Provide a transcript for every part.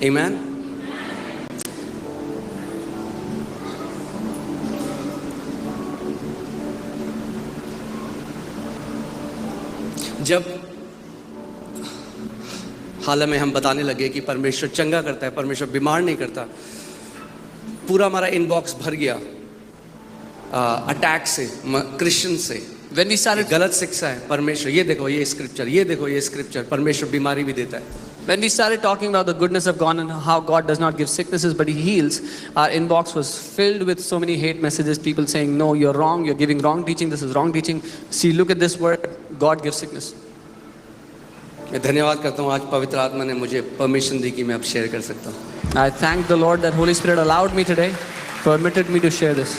Amen. जब हाल में हम बताने लगे कि परमेश्वर चंगा करता है, परमेश्वर बीमार नहीं करता, पूरा हमारा इनबॉक्स भर गया अटैक से, क्रिश्चियन से। When we started, गलत शिक्षा है, परमेश्वर ये देखो ये स्क्रिप्चर, ये देखो ये स्क्रिप्चर, परमेश्वर बीमारी भी देता है। when we started talking about the goodness of God and how God does not give sicknesses but He heals, our inbox was filled with so many hate messages, people saying, no, you're wrong, you're giving wrong teaching, this is wrong teaching. See, look at this word, God gives sickness. मैं धन्यवाद करता हूँ, आज पवित्र आत्मा ने मुझे permission दी कि मैं अब शेयर कर सकता हूँ। I thank the Lord that Holy Spirit allowed me today, permitted me to share this.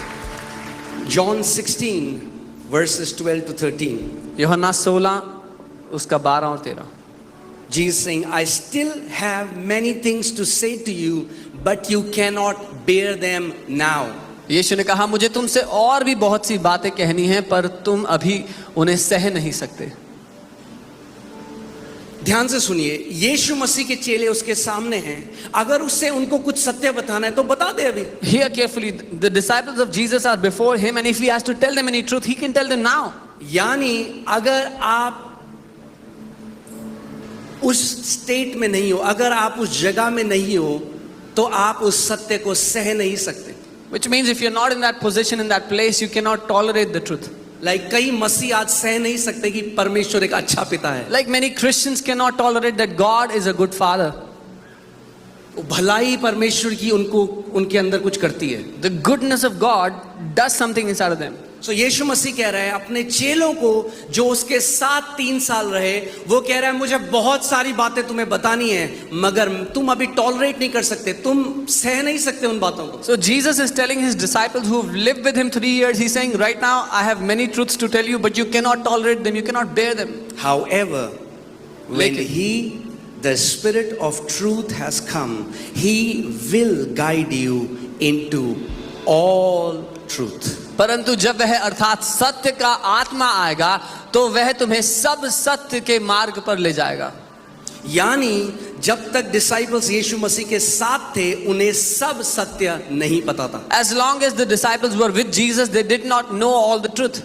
John 16 verses 12 to 13. यूहन्ना 16 उसका 12 और 13. Jesus saying, I still have many things to say to you, but you cannot bear them now. यीशु ने कहा, मुझे तुमसे और भी बहुत सी बातें कहनी हैं, पर तुम अभी उन्हें सह नहीं सकते। ध्यान से सुनिए, यीशु मसीह के चेले उसके सामने हैं, अगर उससे उनको कुछ सत्य बताना है तो बता दे अभी। Hear carefully, the disciples of Jesus are before him, and if he has to tell them any truth, he can tell them now. यानी अगर आप उस स्टेट में नहीं हो, अगर आप उस जगह में नहीं हो, तो आप उस सत्य को सह नहीं सकते। Which means if you're not in that position, in that place, you cannot tolerate the truth. Like कई मसीह आज सह नहीं सकते कि परमेश्वर एक अच्छा पिता है। Like many Christians cannot tolerate that God is a good father. भलाई परमेश्वर की उनको उनके अंदर कुछ करती है। The goodness of God does something inside of them. So यीशु मसीह कह रहा है अपने चेलों को जो उसके साथ 3 साल रहे, वो कह रहा है मुझे बहुत सारी बातें तुम्हें बतानी है, मगर तुम अभी टॉलरेट नहीं कर सकते, तुम सह नहीं सकते उन बातों को। So Jesus is telling his disciples who have lived with him 3 years, he's saying right now I have many truths to tell you, but you cannot tolerate them, you cannot bear them. However, when he, the Spirit of truth has come, he will guide you into all truth. परंतु जब वह अर्थात सत्य का आत्मा आएगा तो वह तुम्हें सब सत्य के मार्ग पर ले जाएगा। यानी जब तक डिसाइपल्स यीशु मसीह के साथ थे, उन्हें सब सत्य नहीं पता था। As long as the disciples were with Jesus, they did not know all the truth.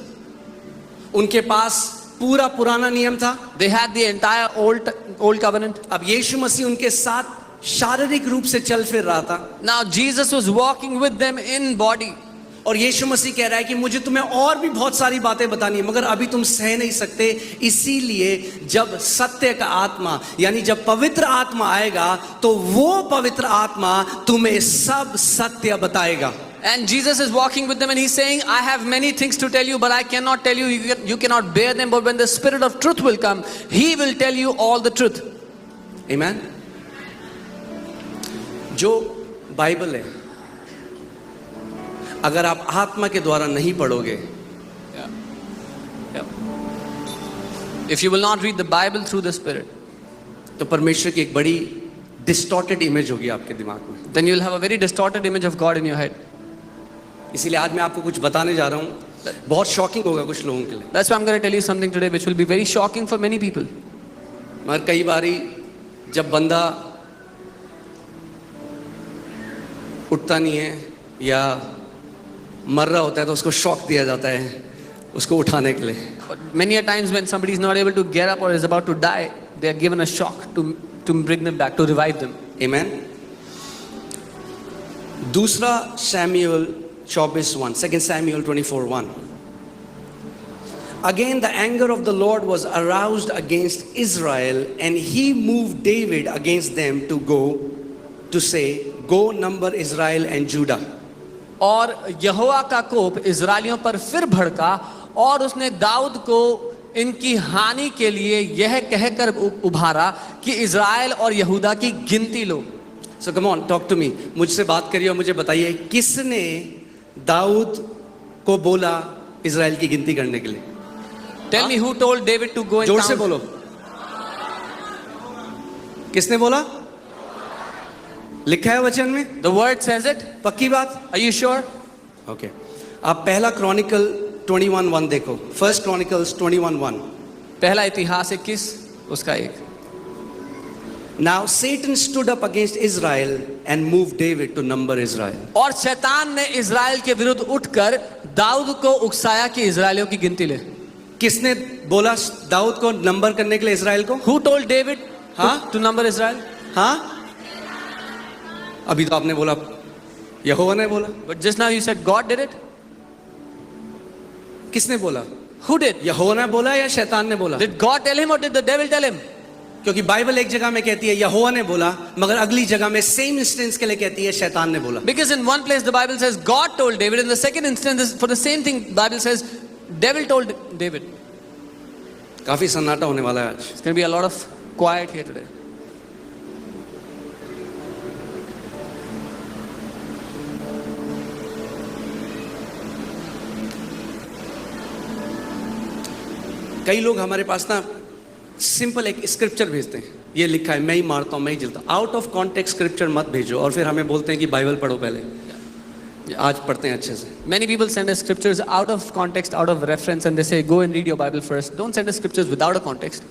उनके पास पूरा पुराना नियम था। They had the entire old covenant. अब यीशु मसीह उनके साथ शारीरिक रूप से चल फिर रहा था। Now Jesus was walking with them in body. और यीशु मसीह कह रहा है कि मुझे तुम्हें और भी बहुत सारी बातें बतानी है, मगर अभी तुम सह नहीं सकते। इसीलिए जब सत्य का आत्मा यानी जब पवित्र आत्मा आएगा, तो वो पवित्र आत्मा तुम्हें सब सत्य बताएगा। And Jesus is walking with them and he's saying, I have many things to tell you, but I cannot tell you, you cannot bear them. But when the Spirit of truth will come, he will tell you all the truth. Amen. जो Bible है, अगर आप आत्मा के द्वारा नहीं पढ़ोगे, if you will not read the Bible through the Spirit, तो परमेश्वर की एक बड़ी डिस्टॉर्टेड इमेज होगी आपके दिमाग में। then you will have a very distorted image of God in your head. इसीलिए आज मैं आपको कुछ बताने जा रहा हूँ, बहुत शॉकिंग होगा कुछ लोगों के लिए। That's why I'm going to tell you something today which will be very shocking for many people. मगर कई बारी जब बंदा उठता नहीं है या मर रहा होता है, तो उसको शॉक दिया जाता है उसको उठाने के लिए। Many a times when somebody is not able to get up or is about to die, they are given a shock to bring them back, to revive them. Amen. दूसरा Samuel 24:1, 2 Samuel 24:1. Again the anger of the Lord was aroused against Israel, and he moved David against them to say, go number Israel and Judah. और यहोवा का कोप इजराइलियों पर फिर भड़का और उसने दाऊद को इनकी हानि के लिए यह कहकर उभारा कि इजराइल और यहूदा की गिनती लो। So come on, talk to me. मुझसे बात करिए और मुझे बताइए किसने दाऊद को बोला इजराइल की गिनती करने के लिए? Tell me who told David to go and जोर count? से बोलो, किसने बोला? लिखा है वचन में? The word says it. पक्की बात? Are you sure? Okay. आप पहला क्रॉनिकल 21:1 देखो। First chronicles 21:1। पहला इतिहास 21 उसका 1। Now Satan stood up against Israel and moved David to number Israel. और शैतान ने इजराइल के विरुद्ध उठकर दाऊद को उकसाया कि इजराइलियों की गिनती ले. किसने बोला दाऊद को नंबर करने के लिए इजराइल को? Who told David हाँ? to number Israel? हाँ? अभी तो आपने बोला यहोवा ने बोला. But just now you said God did it. किसने बोला? Who did? यहोवा ने बोला या शैतान ने बोला? Did God tell him or did the devil tell him? क्योंकि बाइबल एक जगह में कहती है यहोवा ने बोला, मगर अगली जगह में सेम इंस्टेंस के लिए कहती है शैतान ने बोला. Because in one place the Bible says God told David, in the second instance for the same thing Bible says devil told David. काफी सन्नाटा होने वाला है आज. It's going to be a lot of quiet here today. कई लोग हमारे पास ना सिंपल एक स्क्रिप्चर भेजते हैं, ये लिखा है मैं ही मारता हूँ मैं ही जलता हूँ. आउट ऑफ कॉन्टेक्स्ट स्क्रिप्चर मत भेजो और फिर हमें बोलते हैं कि बाइबल पढ़ो पहले. आज पढ़ते हैं अच्छे से. Many people send us scriptures out of context, out of reference, and they say go and read your Bible first. Don't send us scriptures without a context.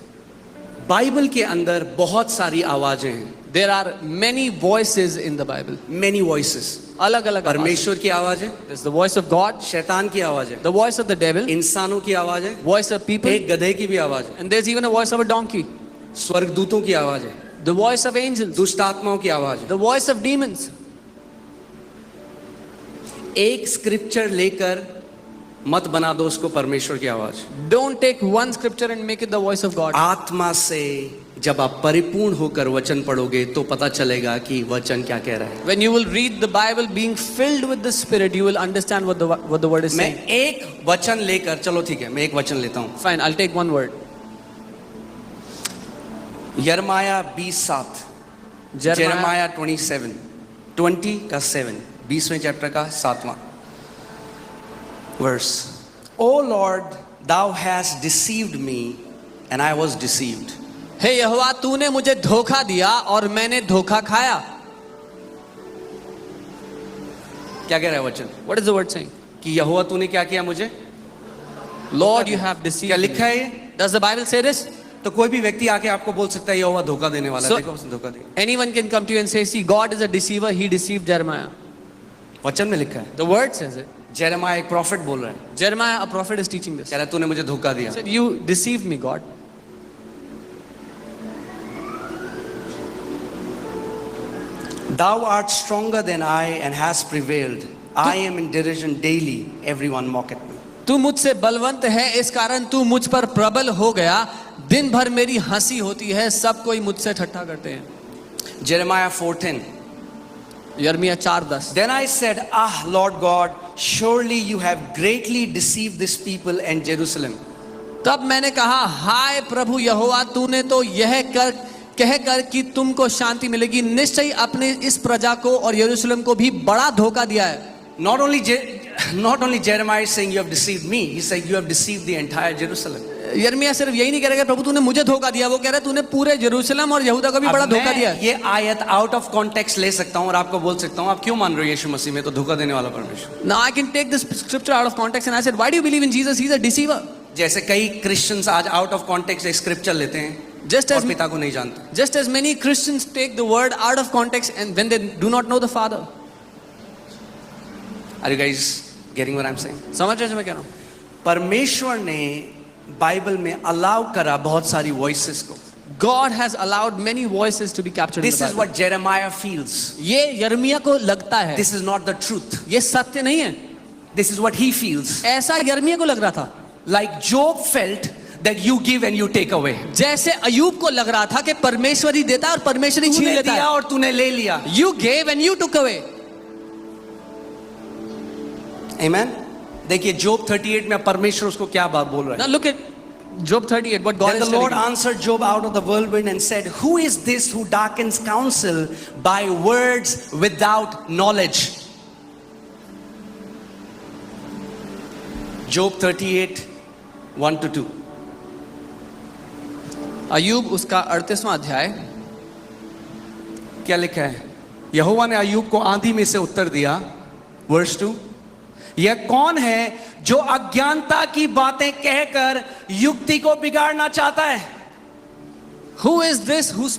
Bible के अंदर बहुत सारी आवाजें हैं. There are many voices in the Bible. Many voices. अलग अलग परमेश्वर की आवाज है, There's the voice of God, शैतान की आवाज है, the voice of the devil, इंसानों की आवाज है, voice of people, एक गधे की भी आवाज है, and there's even a voice of a donkey, स्वर्गदूतों की आवाज है, the voice of angels, दुष्ट आत्माओं की आवाज है. the voice of demons. एक स्क्रिप्चर लेकर मत बना दो उसको परमेश्वर की आवाज. Don't take one scripture and make it the voice of God. आत्मा से जब आप परिपूर्ण होकर वचन पढ़ोगे तो पता चलेगा कि वचन क्या कह रहा है. When you will read the Bible being filled with the Spirit, you will understand what the word is मैं saying. एक वचन लेकर, चलो ठीक है, मैं एक वचन लेता हूं. Fine, I'll take one word. यिर्मयाह 20:7, Jeremiah 27, 20 का 7, 20वें चैप्टर का 7वां verse. O Lord, thou hast deceived me and I was deceived. हे यहोवा तूने मुझे धोखा दिया और मैंने धोखा खाया. क्या कह रहा है वचन? What is the word saying? कि यहोवा तूने क्या किया मुझे? Lord, you have क्या deceived लिखा me. है ये? Does the Bible say this? तो कोई भी व्यक्ति आके आपको बोल सकता है यहोवा धोखा देने वाला है. So- देखो उसने धोखा दिया. Anyone can come to you and say, see, God is a deceiver. He deceived Jeremiah. वचन में लिखा है. The word says it. Jeremiah एक प्रॉफिट बोल रहा है, Jeremiah, a prophet, is teaching this. कह रहा है तूने मुझे धोखा दिया. He said, you deceived me, God. Thou art stronger than I and hast prevailed. I am in derision daily. Everyone mocketh me. तू मुझसे बलवंत है, इस कारण तू मुझ पर प्रबल हो गया. दिन भर मेरी हंसी होती है, सब कोई मुझसे ठट्ठा करते हैं. Jeremiah 4:10. यिर्मयाह 4:10. Then I said, Ah, Lord God, surely you have greatly deceived this people and Jerusalem. तब मैंने कहा, हाय प्रभु यहोवा, तूने तो यह कहकर कि तुमको शांति मिलेगी, निश्चय अपने इस प्रजा को और यरूशलेम को भी बड़ा धोखा दिया है. Not only Jeremiah is saying you have deceived me, he said you have deceived the entire Jerusalem. यिर्मयाह सिर्फ यही नहीं कह रहा प्रभु तूने मुझे धोखा दिया, वो कह रहा है तूने पूरे यरूशलेम और यहूदा को भी बड़ा अब धोखा दिया मैं है. ये आयत आउट ऑफ कॉन्टेक्स्ट ले सकता हूं और आपको बोल सकता हूं आप क्यों मान रहे हो यीशु मसीह में तो धोखा देने वाला परमेश्वर. Now I can take this scripture out of context and I said, why do you believe in Jesus? He's a deceiver. जैसे कई क्रिश्चियंस आज आउट ऑफ कॉन्टेक्स्ट एक स्क्रिप्चर लेते हैं Just as और पिता को नहीं जानते. Just as many Christians take the word out of context and when they do not know the Father. Are you guys getting what I'm saying? समझ रहे हैं मैं कह रहा हूँ? परमेश्वर ने बाइबल में अलाउ करा बहुत सारी वॉइसेस को. God has allowed many voices to be captured in This the is Bible. what Jeremiah feels. ये यिर्मयाह को लगता है. This is not the truth. ये सत्य नहीं है. This is what he feels. ऐसा यिर्मयाह को लग रहा था. Like Job felt that you give and you take away. जैसे अयूब को लग रहा था कि परमेश्वर ही देता है और परमेश्वर ही छीन तूने लेता दिया है. और तूने ले लिया. You gave and you took away. Amen. देखिए Job 38 में परमेश्वर उसको क्या बात बोल रहा है. Now look at Job 38. What God Then is the telling Lord him. answered Job out of the whirlwind and said, Who is this who darkens counsel by words without knowledge? Job 38, 1-2. Ayub उसका 38वां अध्याय. क्या लिखा है? यहोवा ने अय्यूब को आंधी में से उत्तर दिया. वर्स 2. यह कौन है जो अज्ञानता की बातें कहकर युक्ति को बिगाड़ना चाहता है? Who is this who